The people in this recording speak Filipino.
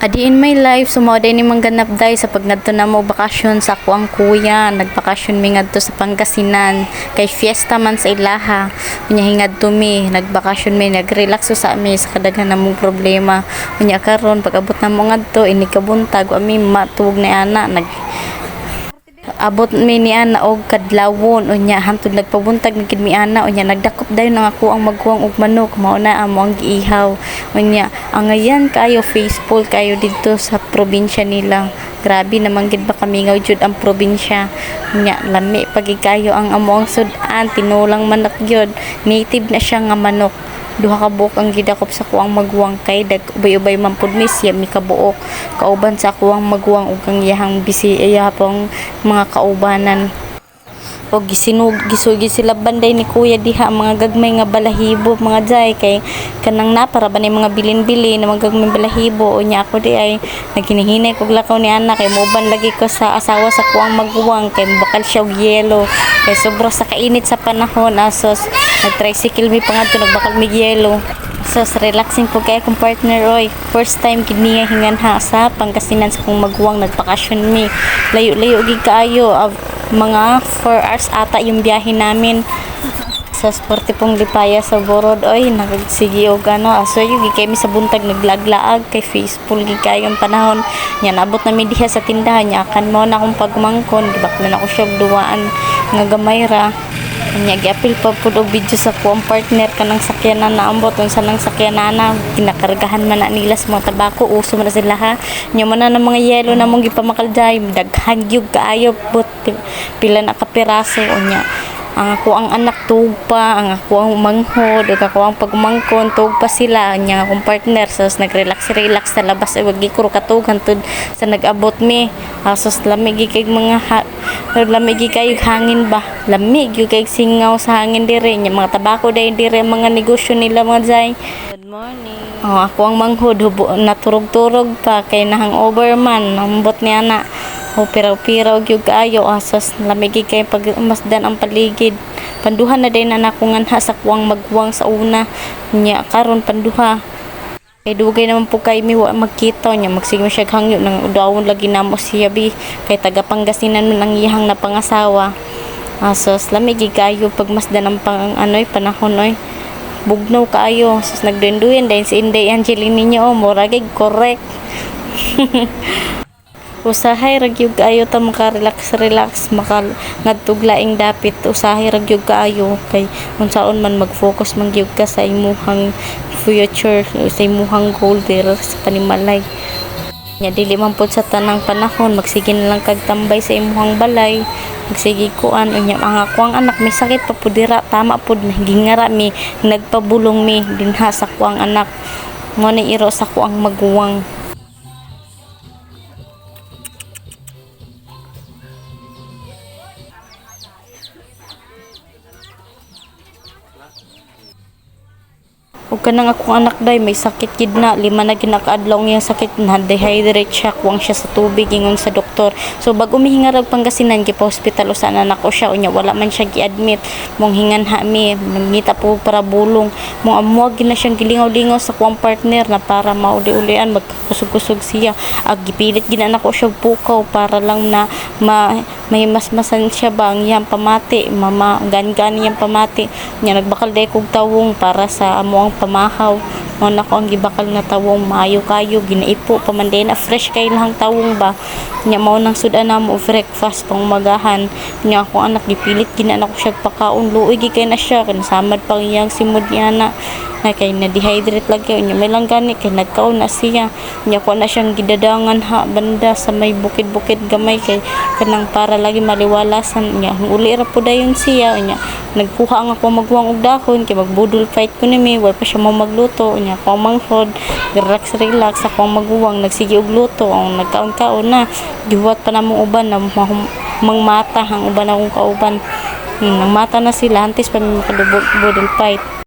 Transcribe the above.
Adi in my life, sumoday ni mangganap day sa pagnadto na mo bakasyon sa ako ang kuya. Nagbakasyon mi ngadto sa Pangasinan. Kay fiesta man sa ilaha. Unya hingadto mi, nagbakasyon mi, nagrelax sa ami sa kadaghan namong problema. Unya karon pag abot na mo ngadto, ini kabuntag ami matuog ni ana abot mi ni ana og kadlawon unya hantod nagpabuntag mi kid mi ana unya nagdakop dayon nga ako ang magkuang og manok mao na amo ang giihaw unya ang ngayan kayo faithful kayo dito sa probinsya nila. Grabe naman gid ba kamingaw jud ang probinsya unya lami pagig kayo ang amo ang sudan tinulang manok jud native na siya nga manok. Duha ka buok ang gidakop sa kuang magwang kay dag ubay-ubay man pud mi siya mi kabuok kauban sa kuang magwang ug ang iyahang bisi iya pong mga kaubanan o gisugi sila banday ni kuya diha mga gagmay nga balahibo mga jay kay kanang na para ba ni mga bilin-bilin na mga gagmay balahibo unya ako di ay naghinay kog lakaw ni anak kay moban lagi ko sa asawa sa kuang magwang kay bakal siya og yelo kay sobra sa kainit sa panahon asos nag-tricycle mi pangadto nagbakal mi yelo. So, relaxing po kaya kong partner Roy. First time kid niya hinganha sa Pangasinan sa kong magwang nagpakasyon mi. Layo-layo gid kaayo mga 4 hours ata yung biyahe namin. Sa sporte pong lipaya sa Borod oy nagagsigi og aso yung gikay mi sa buntag naglaglaag kay faithful gid kayo ang panahon nya naabot na mi diha sa tindahan nya kan mo na akong pagmangkon gibaklan ako siya og duwaan nga gamay ra nya giapil pa pud og video sa kuang partner kanang sakyanan na ambot unsa nang sakyanan na ginakargahan man na nila sa mga tabako uso man na sila ha nya man na mga yelo na mong gipamakaldjay daghan gyud kaayo but pila na ka piraso nya ang ako ang anak tugpa ang ako ang manghod ug ako ang pagmangkon tugpa sila nya akong partner sos nagrelax sa labas ay wag gikuro katugan tud sa nagabot mi sos lamig kay mga lamig kay hangin ba lamig kay singaw sa hangin dire nya mga tabako day dire mga negosyo nila mga jay. Good morning. Ako ang manghod naturog-turog pa kay nahang overman ambot ni ana piraw-piraw gyud kaayo asas lamig kay pagmasdan ang paligid panduha na din anak ko nganha sa kuang magwang sa una nya karon panduha kay dugay naman po kay mi wa magkita nya magsige siya hangyo nang udawon lagi namo siya bi kay taga Pangasinan man ang iyang napangasawa asas lamig kaayo pagmasdan ang panahon oy bugnaw kaayo sus nagduyen dayon si Inday Angeline ninyo mura gid correct. Usahay ra gyud kaayo ta maka-relax ngadtog laing dapit usahay ra gyud kaayo kay unsaon man mag-focus man gyud ka sa imong future sa imong goal der sa panimalay nya dili man pud sa tanang panahon magsige na lang kag tambay sa imong balay magsige kuan unya ang ako ang anak may sakit pa pud dira tama pud gingara mi nagpabulong mi dinha sa kuang anak mo ni iro sa kuang magwang. Ug kanang akong anak day may sakit gid na 5 na ginakaadlaw niya sakit na dehydrate siya kuwang siya sa tubig ingon sa doktor so bag umihingarag Pangasinan gipa hospital usa na nako siya unya wala man siya gi-admit mong hinganha mi nangita po para bulong mong amuag gid na siyang gilingaw-lingaw sa kuwang partner na para mauli-ulian magkusog-kusog siya ag gipilit gid na nako siya pukaw para lang na may masmasan siya ba ang iyang pamati gan-gan iyang pamati nya nagbakal day kog tawong para sa amo ang pamahaw mo nako ang gibakal nga tawong maayo kayo ginaipo pamanday na fresh kay lahang tawong ba nya mao nang sudan na mo breakfast pang umagahan nya ako anak gipilit gina ko siya pakaon luoy gi kay na siya kanasamad pang iyang simod niya na kay na dehydrate lagi nya may lang gani kay nagkaon na siya nya ko na siyang gidadangan banda sa may bukid-bukid gamay kay kanang para lagi maliwalasan nya uli ra pud dayon siya nya nagkuha ang ako magwang og dahon kay magbudol fight ko nimi way pa siya mo magluto nya ko manghod relax ako magwang nagsige og luto ang nagkaon-kaon na gihuwat pa namong uban na mangmata ang uban akong kauban nang mata na sila antes pa mi makadubol fight.